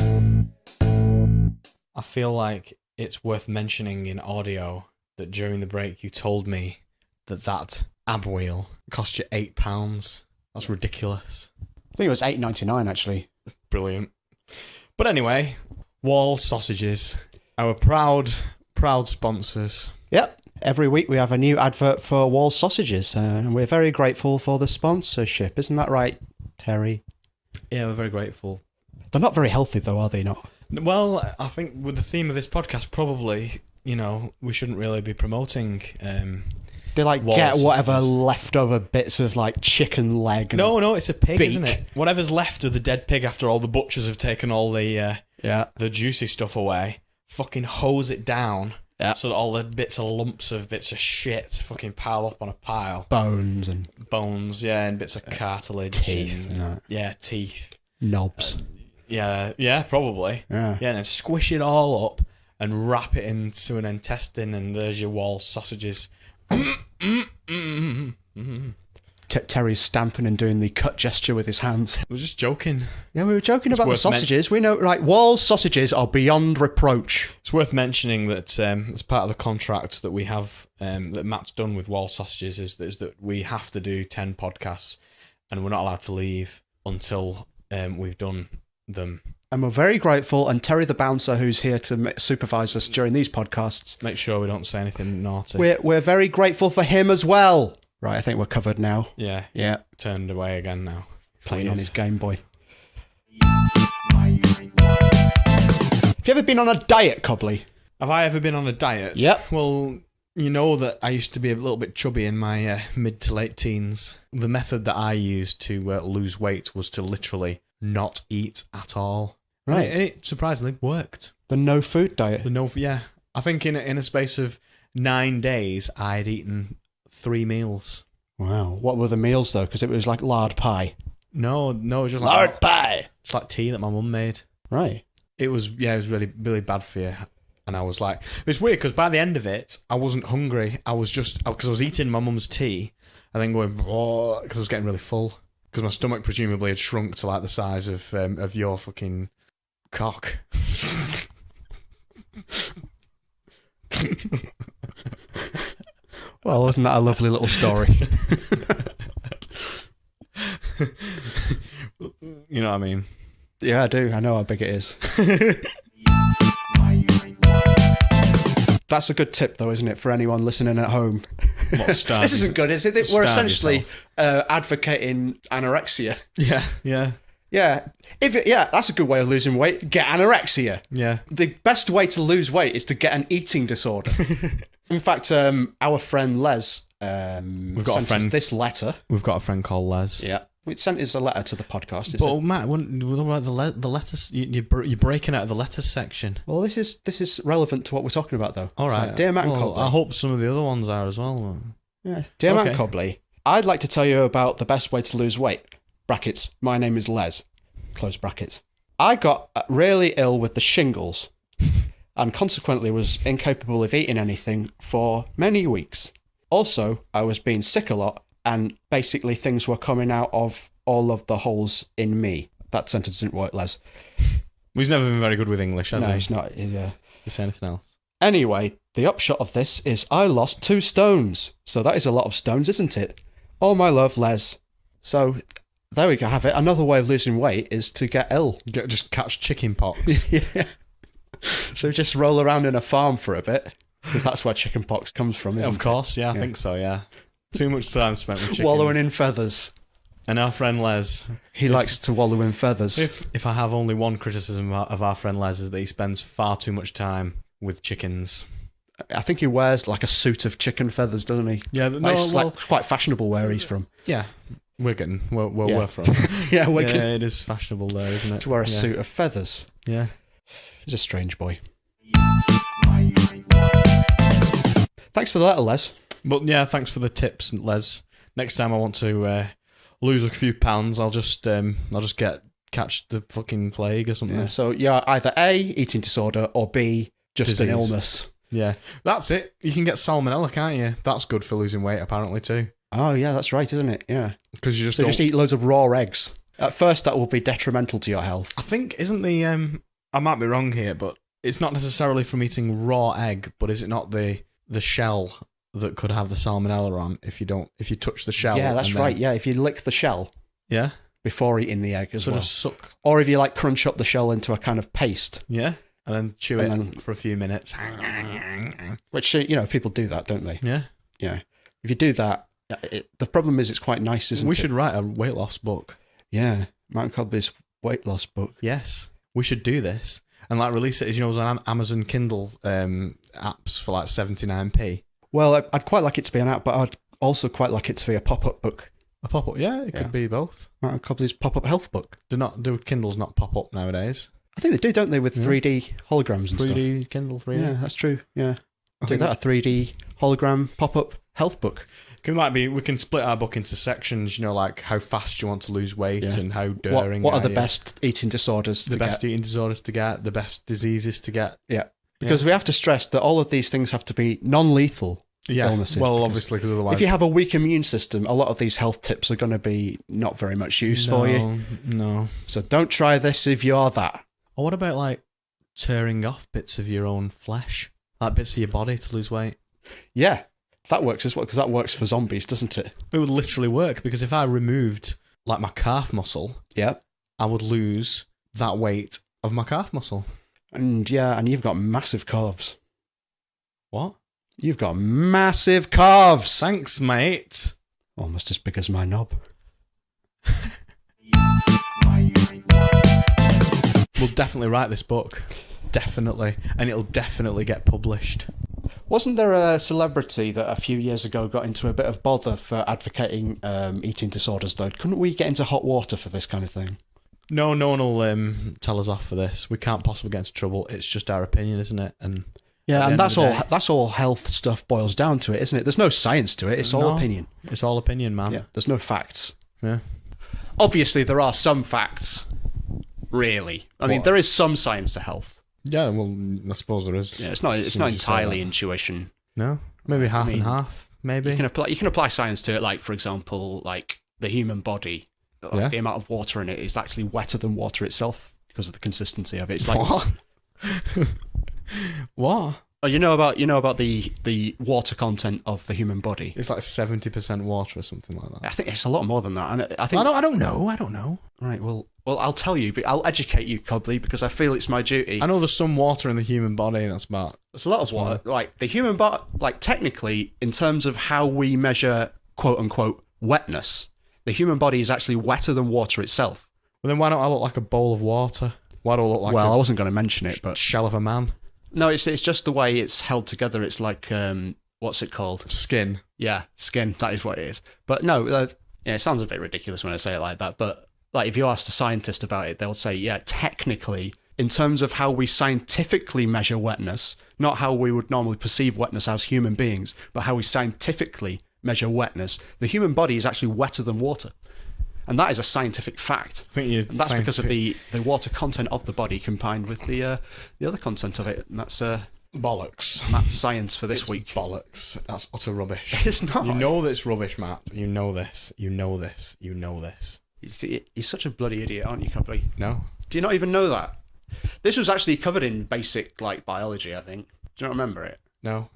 [SPEAKER 1] I feel like it's worth mentioning in audio that during the break you told me that ab wheel cost you £8. That's ridiculous.
[SPEAKER 2] I think it was $8.99 actually.
[SPEAKER 1] Brilliant. But anyway, Wall Sausages, our proud sponsors.
[SPEAKER 2] Yep. Every week we have a new advert for Wall Sausages, and we're very grateful for the sponsorship. Isn't that right, Terry?
[SPEAKER 1] Yeah, we're very grateful.
[SPEAKER 2] They're not very healthy though, are they not?
[SPEAKER 1] Well, I think with the theme of this podcast, probably, we shouldn't really be promoting...
[SPEAKER 2] They get whatever leftover bits of chicken leg. And
[SPEAKER 1] no, it's a pig,
[SPEAKER 2] beak.
[SPEAKER 1] isn't it? Whatever's left of the dead pig after all the butchers have taken all the juicy stuff away, fucking hose it down so that all the lumps of bits of shit fucking pile up on a pile.
[SPEAKER 2] Bones, and
[SPEAKER 1] bits of cartilage.
[SPEAKER 2] Teeth.
[SPEAKER 1] Teeth.
[SPEAKER 2] Knobs.
[SPEAKER 1] Probably.
[SPEAKER 2] Yeah.
[SPEAKER 1] And then squish it all up and wrap it into an intestine, and there's your Wall Sausages.
[SPEAKER 2] Terry's stamping and doing the cut gesture with his hands.
[SPEAKER 1] I was just joking.
[SPEAKER 2] Yeah, we were joking about the sausages. We know, Wall sausages are beyond reproach.
[SPEAKER 1] It's worth mentioning that as part of the contract that we have, that Matt's done with Wall Sausages, is that we have to do 10 podcasts, and we're not allowed to leave until we've done them.
[SPEAKER 2] And we're very grateful, and Terry the bouncer, who's here to supervise us during these podcasts.
[SPEAKER 1] Make sure we don't say anything naughty.
[SPEAKER 2] We're very grateful for him as well. Right, I think we're covered now.
[SPEAKER 1] Yeah.
[SPEAKER 2] Yeah.
[SPEAKER 1] Turned away again now.
[SPEAKER 2] Playing on his Game Boy. Have you ever been on a diet, Cobley?
[SPEAKER 1] Have I ever been on a diet?
[SPEAKER 2] Yep.
[SPEAKER 1] Well, you know that I used to be a little bit chubby in my mid to late teens. The method that I used to lose weight was to literally not eat at all.
[SPEAKER 2] Right.
[SPEAKER 1] And it surprisingly worked.
[SPEAKER 2] The no food diet.
[SPEAKER 1] I think in a space of 9 days, I'd eaten 3 meals.
[SPEAKER 2] Wow. What were the meals though? Because it was like lard pie.
[SPEAKER 1] No, it was just
[SPEAKER 2] lard pie.
[SPEAKER 1] It's like tea that my mum made.
[SPEAKER 2] Right.
[SPEAKER 1] It was really, really bad for you. And I was like, it's weird because by the end of it, I wasn't hungry. I was just, because I was eating my mum's tea and then going, because I was getting really full. Because my stomach presumably had shrunk to the size of your fucking cock.
[SPEAKER 2] Well, wasn't that a lovely little story?
[SPEAKER 1] You know what I mean?
[SPEAKER 2] Yeah, I do. I know how big it is. That's a good tip, though, isn't it, for anyone listening at home? This isn't good, is it? We're essentially advocating anorexia.
[SPEAKER 1] Yeah.
[SPEAKER 2] Yeah, that's a good way of losing weight. Get anorexia.
[SPEAKER 1] Yeah.
[SPEAKER 2] The best way to lose weight is to get an eating disorder. In fact, our friend Les sent us this letter.
[SPEAKER 1] We've got a friend called Les.
[SPEAKER 2] Yeah. It sent us a letter to the podcast.
[SPEAKER 1] But Matt, the letters, you're breaking out of the letters section.
[SPEAKER 2] Well, this is relevant to what we're talking about, though.
[SPEAKER 1] All right.
[SPEAKER 2] Dear Matt and Cobley.
[SPEAKER 1] I hope some of the other ones are as well.
[SPEAKER 2] Yeah. Dear Matt and Cobley, I'd like to tell you about the best way to lose weight. Brackets, my name is Les. Close brackets. I got really ill with the shingles and consequently was incapable of eating anything for many weeks. Also, I was being sick a lot and basically things were coming out of all of the holes in me. That sentence didn't work, Les.
[SPEAKER 1] He's never been very good with English, has he?
[SPEAKER 2] No, he's not. Yeah.
[SPEAKER 1] You say anything else?
[SPEAKER 2] Anyway, the upshot of this is I lost 2 stones. So that is a lot of stones, isn't it? All my love, Les. So there we go, have it. Another way of losing weight is to get ill.
[SPEAKER 1] Just catch chicken pox.
[SPEAKER 2] Yeah. So just roll around in a farm for a bit, because that's where chicken pox comes from, isn't it?
[SPEAKER 1] Of course, yeah, I think so, yeah. Too much time spent with chickens.
[SPEAKER 2] Wallowing in feathers.
[SPEAKER 1] And our friend Les.
[SPEAKER 2] He likes to wallow in feathers.
[SPEAKER 1] If I have only one criticism of our friend Les is that he spends far too much time with chickens.
[SPEAKER 2] I think he wears like a suit of chicken feathers, doesn't he?
[SPEAKER 1] Yeah,
[SPEAKER 2] it's quite fashionable where he's from.
[SPEAKER 1] Yeah. We're from.
[SPEAKER 2] Yeah,
[SPEAKER 1] it is fashionable there, isn't it?
[SPEAKER 2] To wear a suit of feathers.
[SPEAKER 1] Yeah.
[SPEAKER 2] He's a strange boy. Thanks for the letter, Les.
[SPEAKER 1] But yeah, thanks for the tips, Les. Next time I want to lose a few pounds, I'll just catch the fucking plague or something.
[SPEAKER 2] Yeah, so you're either A, eating disorder, or B, just an illness.
[SPEAKER 1] Yeah, that's it. You can get salmonella, can't you? That's good for losing weight, apparently, too.
[SPEAKER 2] Oh, yeah, that's right, isn't it? Yeah.
[SPEAKER 1] Because you just
[SPEAKER 2] So
[SPEAKER 1] don't...
[SPEAKER 2] just eat loads of raw eggs. At first, that will be detrimental to your health.
[SPEAKER 1] I think, isn't the... I might be wrong here, but it's not necessarily from eating raw egg, but is it not the shell that could have the salmonella on if you touch the shell?
[SPEAKER 2] Yeah, that's
[SPEAKER 1] and then-
[SPEAKER 2] right. Yeah, if you lick the shell
[SPEAKER 1] Yeah?
[SPEAKER 2] before eating the egg as
[SPEAKER 1] So
[SPEAKER 2] well.
[SPEAKER 1] just suck...
[SPEAKER 2] Or if you like crunch up the shell into a kind of paste.
[SPEAKER 1] Yeah? And then chew
[SPEAKER 2] And
[SPEAKER 1] it
[SPEAKER 2] then-
[SPEAKER 1] for a few minutes.
[SPEAKER 2] Which, people do that, don't they?
[SPEAKER 1] Yeah?
[SPEAKER 2] Yeah. If you do that, the problem is it's quite nice, isn't it?
[SPEAKER 1] We should write a weight loss book.
[SPEAKER 2] Yeah. Martin Cobley's weight loss book.
[SPEAKER 1] Yes. We should do this. And release it as, on Amazon Kindle apps for 79p.
[SPEAKER 2] Well, I'd quite like it to be an app, but I'd also quite like it to be a pop-up book.
[SPEAKER 1] A pop-up? Yeah, it could be both.
[SPEAKER 2] Martin Cobley's pop-up health book.
[SPEAKER 1] Do Kindles not pop up nowadays?
[SPEAKER 2] I think they do, don't they, with 3D holograms and
[SPEAKER 1] 3D Kindle 3D?
[SPEAKER 2] stuff. Yeah, that's true. Yeah.
[SPEAKER 1] I
[SPEAKER 2] Do
[SPEAKER 1] think
[SPEAKER 2] that, a 3D hologram pop-up health book.
[SPEAKER 1] we can split our book into sections, like how fast you want to lose weight
[SPEAKER 2] Yeah.
[SPEAKER 1] and how daring
[SPEAKER 2] What are the
[SPEAKER 1] you.
[SPEAKER 2] best eating disorders
[SPEAKER 1] the
[SPEAKER 2] to
[SPEAKER 1] best
[SPEAKER 2] get?
[SPEAKER 1] eating disorders to get, the best diseases to get.
[SPEAKER 2] Yeah. Because we have to stress that all of these things have to be non-lethal
[SPEAKER 1] Yeah,
[SPEAKER 2] illnesses.
[SPEAKER 1] well,
[SPEAKER 2] because
[SPEAKER 1] obviously, because otherwise...
[SPEAKER 2] if you have a weak immune system, a lot of these health tips are going to be not very much use for you.
[SPEAKER 1] No.
[SPEAKER 2] So don't try this if you're that.
[SPEAKER 1] Or what about, tearing off bits of your own flesh? Bits of your body to lose weight?
[SPEAKER 2] Yeah, that works as well, because that works for zombies, doesn't it?
[SPEAKER 1] It would literally work, because if I removed, my calf muscle,
[SPEAKER 2] Yeah.
[SPEAKER 1] I would lose that weight of my calf muscle.
[SPEAKER 2] And you've got massive calves.
[SPEAKER 1] What?
[SPEAKER 2] You've got massive calves.
[SPEAKER 1] Thanks, mate.
[SPEAKER 2] Almost as big as my knob.
[SPEAKER 1] We'll definitely write this book. Definitely. And it'll definitely get published.
[SPEAKER 2] Wasn't there a celebrity that a few years ago got into a bit of bother for advocating eating disorders, though? Couldn't we get into hot water for this kind of thing?
[SPEAKER 1] No one will tell us off for this. We can't possibly get into trouble. It's just our opinion, isn't it? And
[SPEAKER 2] Yeah, and
[SPEAKER 1] end
[SPEAKER 2] that's
[SPEAKER 1] of the
[SPEAKER 2] all.
[SPEAKER 1] day-
[SPEAKER 2] That's all health stuff boils down to it, isn't it? There's no science to it. It's all
[SPEAKER 1] No.
[SPEAKER 2] opinion.
[SPEAKER 1] It's all opinion, man.
[SPEAKER 2] Yeah, there's no facts.
[SPEAKER 1] Yeah.
[SPEAKER 2] Obviously, there are some facts. Really, I mean,
[SPEAKER 1] What?
[SPEAKER 2] there is some science to health.
[SPEAKER 1] Yeah, well, I suppose there is.
[SPEAKER 2] Yeah, it's not. It's
[SPEAKER 1] Soon
[SPEAKER 2] not
[SPEAKER 1] as you say
[SPEAKER 2] entirely
[SPEAKER 1] that.
[SPEAKER 2] intuition.
[SPEAKER 1] No? Maybe half
[SPEAKER 2] mean,
[SPEAKER 1] and half, maybe.
[SPEAKER 2] You can apply science to it. Like, for example, the human body.
[SPEAKER 1] Yeah.
[SPEAKER 2] The amount of water in it is actually wetter than water itself because of the consistency of it. It's like
[SPEAKER 1] What? What?
[SPEAKER 2] Oh, you know about the water content of the human body.
[SPEAKER 1] It's 70% water or something like that.
[SPEAKER 2] I think it's a lot more than that, and I think.
[SPEAKER 1] I don't know.
[SPEAKER 2] Right. Well, I'll tell you. But I'll educate you, Cobley, because I feel it's my duty.
[SPEAKER 1] I know there's some water in the human body. That's about.
[SPEAKER 2] There's a lot of water. Like the human body, technically, in terms of how we measure quote unquote wetness, the human body is actually wetter than water itself.
[SPEAKER 1] Well, then why don't I look like a bowl of water? Why do I look like
[SPEAKER 2] I
[SPEAKER 1] a
[SPEAKER 2] wasn't going to mention it, but
[SPEAKER 1] shell of a man?
[SPEAKER 2] no, it's just the way it's held together. It's like what's it called?
[SPEAKER 1] Skin.
[SPEAKER 2] Yeah, skin. That is what it is. But no, it sounds a bit ridiculous when I say it like that. But if you ask a scientist about it, they'll say, yeah, technically, in terms of how we scientifically measure wetness, not how we would normally perceive wetness as human beings, but how we scientifically measure wetness, the human body is actually wetter than water. And that is a scientific fact.
[SPEAKER 1] I think
[SPEAKER 2] And that's because of the water content of the body combined with the other content of it. And that's
[SPEAKER 1] bollocks.
[SPEAKER 2] Matt's science for this
[SPEAKER 1] It's
[SPEAKER 2] week.
[SPEAKER 1] bollocks. That's utter rubbish.
[SPEAKER 2] It's not.
[SPEAKER 1] You know that's rubbish, Matt. You know this. You know this. You know this.
[SPEAKER 2] He's such a bloody idiot, aren't you, Cobley?
[SPEAKER 1] No.
[SPEAKER 2] Do you not even know that? This was actually covered in basic biology, I think. Do you not remember it?
[SPEAKER 1] No.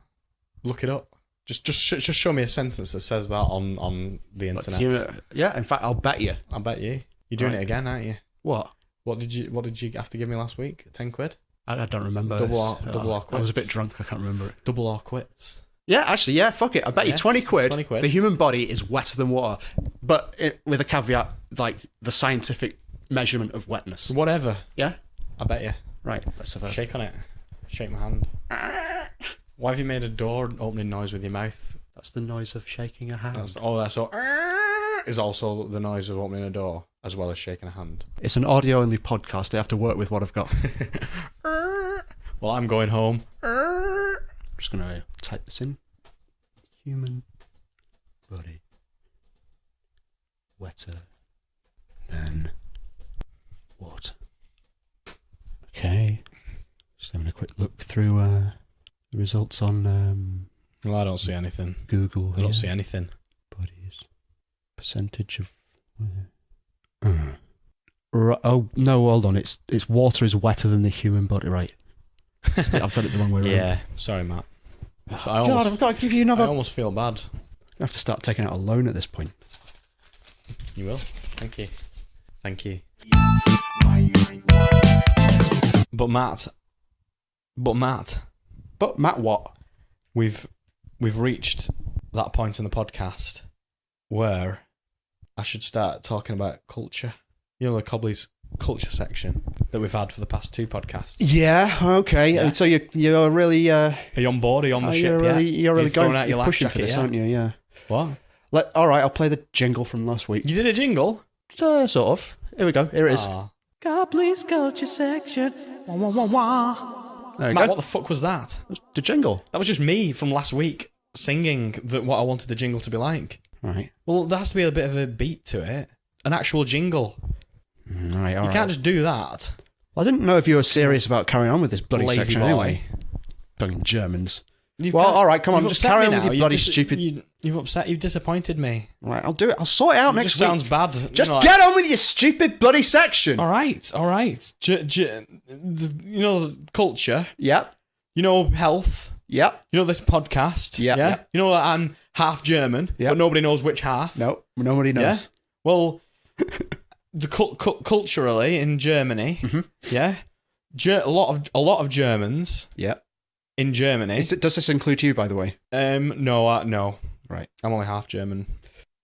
[SPEAKER 1] Look it up. Just show me a sentence that says that on the internet.
[SPEAKER 2] Yeah, in fact, I'll bet you.
[SPEAKER 1] I bet you. You're doing
[SPEAKER 2] Right.
[SPEAKER 1] it again, aren't you?
[SPEAKER 2] What?
[SPEAKER 1] What did you have to give me last week? 10 quid?
[SPEAKER 2] I don't remember.
[SPEAKER 1] Double
[SPEAKER 2] this.
[SPEAKER 1] R
[SPEAKER 2] I was a
[SPEAKER 1] quits.
[SPEAKER 2] bit drunk. I can't remember it.
[SPEAKER 1] Double or quits.
[SPEAKER 2] Yeah, actually, yeah. Fuck it. I bet you
[SPEAKER 1] Yeah,
[SPEAKER 2] 20 quid.
[SPEAKER 1] 20 quid.
[SPEAKER 2] The human body is wetter than water, but with a caveat, the scientific measurement of wetness.
[SPEAKER 1] Whatever.
[SPEAKER 2] Yeah.
[SPEAKER 1] I bet you.
[SPEAKER 2] Right. Let's have a
[SPEAKER 1] Shake on it. Shake my hand. Why have you made a door opening noise with your mouth?
[SPEAKER 2] That's the noise of shaking a hand.
[SPEAKER 1] That's is also the noise of opening a door as well as shaking a hand.
[SPEAKER 2] It's an audio-only podcast. I have to work with what I've got.
[SPEAKER 1] Well, I'm going home.
[SPEAKER 2] I'm just going to type this in. Human body wetter than water. Okay. Just having a quick look through the results on
[SPEAKER 1] Well, I don't see anything.
[SPEAKER 2] Google.
[SPEAKER 1] I don't
[SPEAKER 2] here.
[SPEAKER 1] see anything.
[SPEAKER 2] Bodies Percentage of... Oh, no, hold on. It's water is wetter than the human body, right? I've got it the wrong way around.
[SPEAKER 1] Yeah, sorry, Matt.
[SPEAKER 2] God, I've got to give you another...
[SPEAKER 1] I almost feel bad.
[SPEAKER 2] I have to start taking out a loan at this point.
[SPEAKER 1] You will. Thank you. Thank you. But Matt,
[SPEAKER 2] what?
[SPEAKER 1] we've reached that point in the podcast where I should start talking about culture. You know, the Cobley's culture section that we've had for the past 2 podcasts.
[SPEAKER 2] Yeah, okay.
[SPEAKER 1] Yeah.
[SPEAKER 2] So you're really...
[SPEAKER 1] Are you on board? Are you on the ship?
[SPEAKER 2] You're really going
[SPEAKER 1] out your
[SPEAKER 2] you're
[SPEAKER 1] life
[SPEAKER 2] pushing
[SPEAKER 1] jacket,
[SPEAKER 2] for this, aren't you? Yeah.
[SPEAKER 1] What?
[SPEAKER 2] All right, I'll play the jingle from last week.
[SPEAKER 1] You did a jingle?
[SPEAKER 2] Sort of. Here we go. Here it is.
[SPEAKER 1] Ah.
[SPEAKER 5] Cobley's culture section. Wah, wah, wah, wah.
[SPEAKER 2] There we
[SPEAKER 1] Matt,
[SPEAKER 2] go.
[SPEAKER 1] what the fuck was that?
[SPEAKER 2] The jingle.
[SPEAKER 1] That was just me from last week singing what I wanted the jingle to be like.
[SPEAKER 2] Right.
[SPEAKER 1] Well, there has to be a bit of a beat to it. An actual jingle.
[SPEAKER 2] Right, all
[SPEAKER 1] You
[SPEAKER 2] right.
[SPEAKER 1] can't just do that.
[SPEAKER 2] I didn't know if you were serious about carrying on with this bloody
[SPEAKER 1] Lazy
[SPEAKER 2] section
[SPEAKER 1] boy.
[SPEAKER 2] anyway. Fucking Germans.
[SPEAKER 1] You've
[SPEAKER 2] Well,
[SPEAKER 1] got-
[SPEAKER 2] all right, come on,
[SPEAKER 1] you've
[SPEAKER 2] just
[SPEAKER 1] upset
[SPEAKER 2] carry
[SPEAKER 1] me
[SPEAKER 2] on with
[SPEAKER 1] now.
[SPEAKER 2] your bloody stupid...
[SPEAKER 1] You've disappointed me.
[SPEAKER 2] Right, I'll do it. I'll sort it out
[SPEAKER 1] It
[SPEAKER 2] next
[SPEAKER 1] just
[SPEAKER 2] week.
[SPEAKER 1] sounds bad.
[SPEAKER 2] Just
[SPEAKER 1] you know,
[SPEAKER 2] get on with your stupid bloody section.
[SPEAKER 1] All right. You know, culture.
[SPEAKER 2] Yep,
[SPEAKER 1] You know, health.
[SPEAKER 2] yep.
[SPEAKER 1] You know, this podcast.
[SPEAKER 2] Yeah, yeah.
[SPEAKER 1] You know that I'm half German,
[SPEAKER 2] Yeah.
[SPEAKER 1] but nobody knows which half.
[SPEAKER 2] No, nobody knows.
[SPEAKER 1] Yeah. Well, culturally in Germany, yeah, a lot of Germans
[SPEAKER 2] Yep.
[SPEAKER 1] in Germany.
[SPEAKER 2] Does this include you, by the way?
[SPEAKER 1] No.
[SPEAKER 2] Right.
[SPEAKER 1] I'm only half German.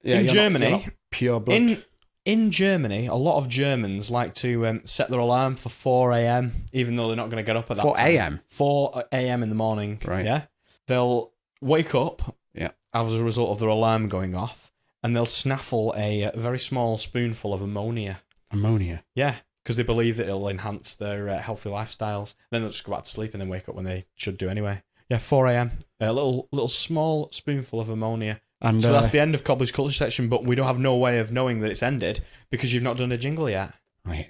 [SPEAKER 2] Yeah,
[SPEAKER 1] In
[SPEAKER 2] you're
[SPEAKER 1] Germany,
[SPEAKER 2] not pure blood.
[SPEAKER 1] In Germany, a lot of Germans like to set their alarm for 4 a.m. even though they're not going to get up at that
[SPEAKER 2] 4
[SPEAKER 1] time.
[SPEAKER 2] a.m.?
[SPEAKER 1] 4 a.m. in the morning.
[SPEAKER 2] Right.
[SPEAKER 1] Yeah. They'll wake up
[SPEAKER 2] Yeah.
[SPEAKER 1] as a result of their alarm going off, and they'll snaffle a very small spoonful of ammonia.
[SPEAKER 2] Ammonia.
[SPEAKER 1] Yeah, because they believe that it'll enhance their healthy lifestyles. Then they'll just go back to sleep and then wake up when they should do anyway. Yeah, 4 a.m. A little small spoonful of ammonia.
[SPEAKER 2] And
[SPEAKER 1] So that's the end of Cobley's culture section, but we don't have no way of knowing that it's ended because you've not done a jingle yet.
[SPEAKER 2] right.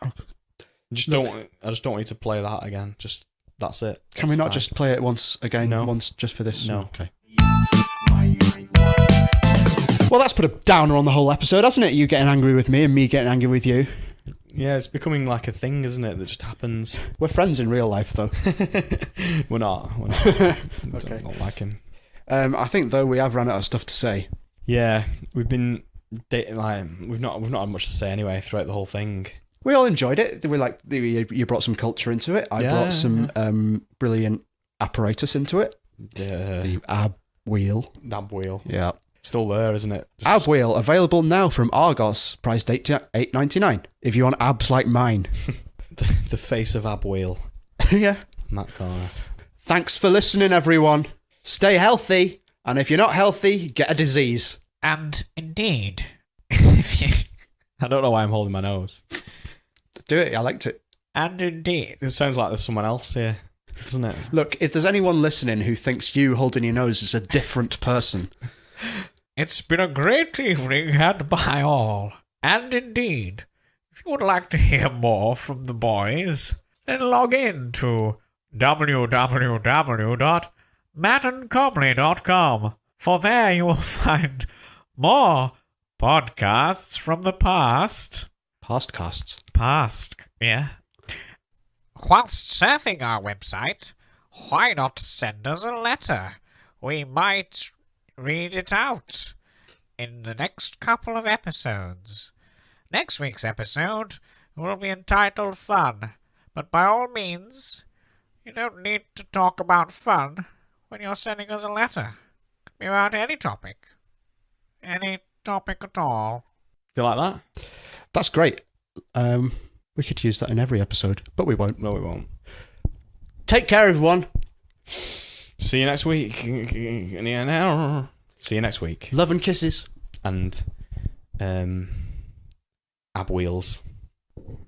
[SPEAKER 1] I just don't want you to play that again. Just that's it.
[SPEAKER 2] Can we not just play it once again?
[SPEAKER 1] No.
[SPEAKER 2] Once just for this?
[SPEAKER 1] No.
[SPEAKER 2] Okay. Well, that's put a downer on the whole episode, hasn't it? You getting angry with me and me getting angry with you.
[SPEAKER 1] Yeah, it's becoming like a thing, isn't it? That just happens.
[SPEAKER 2] We're friends in real life, though.
[SPEAKER 1] We're not.
[SPEAKER 2] Okay.
[SPEAKER 1] Don't like him.
[SPEAKER 2] I think though we have run out of stuff to say.
[SPEAKER 1] Yeah, we've been dating. Like, we've not had much to say anyway throughout the whole thing.
[SPEAKER 2] We all enjoyed it. We like you brought some culture into it. I brought some brilliant apparatus into it. The ab wheel.
[SPEAKER 1] Dab wheel.
[SPEAKER 2] Yeah.
[SPEAKER 1] Still there, isn't it?
[SPEAKER 2] Ab wheel available now from Argos, priced $8.99. If you want abs like mine.
[SPEAKER 1] The face of ab wheel.
[SPEAKER 2] Yeah.
[SPEAKER 1] Matt Cornah.
[SPEAKER 2] Thanks for listening, everyone. Stay healthy, and if you're not healthy, get a disease.
[SPEAKER 5] And indeed,
[SPEAKER 1] I don't know why I'm holding my nose.
[SPEAKER 2] Do it. I liked it.
[SPEAKER 5] and indeed,
[SPEAKER 1] It sounds like there's someone else here, doesn't it?
[SPEAKER 2] Look, if there's anyone listening who thinks you holding your nose is a different person,
[SPEAKER 5] it's been a great evening had by all. And indeed, if you would like to hear more from the boys, then log in to www.mattandcobley.com, for there you will find more podcasts from the past.
[SPEAKER 2] past casts.
[SPEAKER 5] Past, yeah. Whilst surfing our website, why not send us a letter? We might read it out in the next couple of episodes. Next week's episode will be entitled Fun, but by all means, you don't need to talk about fun when you're sending us a letter. It could be about any topic. Any topic at all.
[SPEAKER 1] Do you like that?
[SPEAKER 2] That's great. We could use that in every episode, but we won't.
[SPEAKER 1] No, we won't.
[SPEAKER 2] Take care, everyone.
[SPEAKER 1] See you next week. See you next week.
[SPEAKER 2] Love and kisses.
[SPEAKER 1] And ab wheels.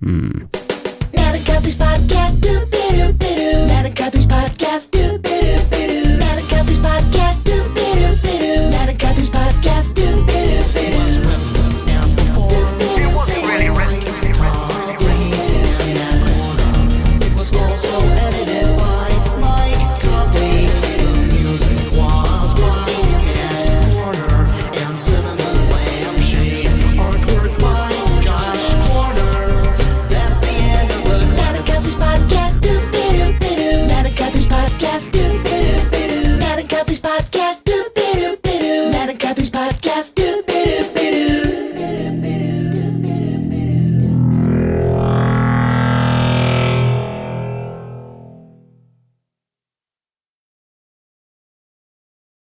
[SPEAKER 3] Now the Cobley's podcast, do-be-do-be-do. Now the Cobley's podcast, do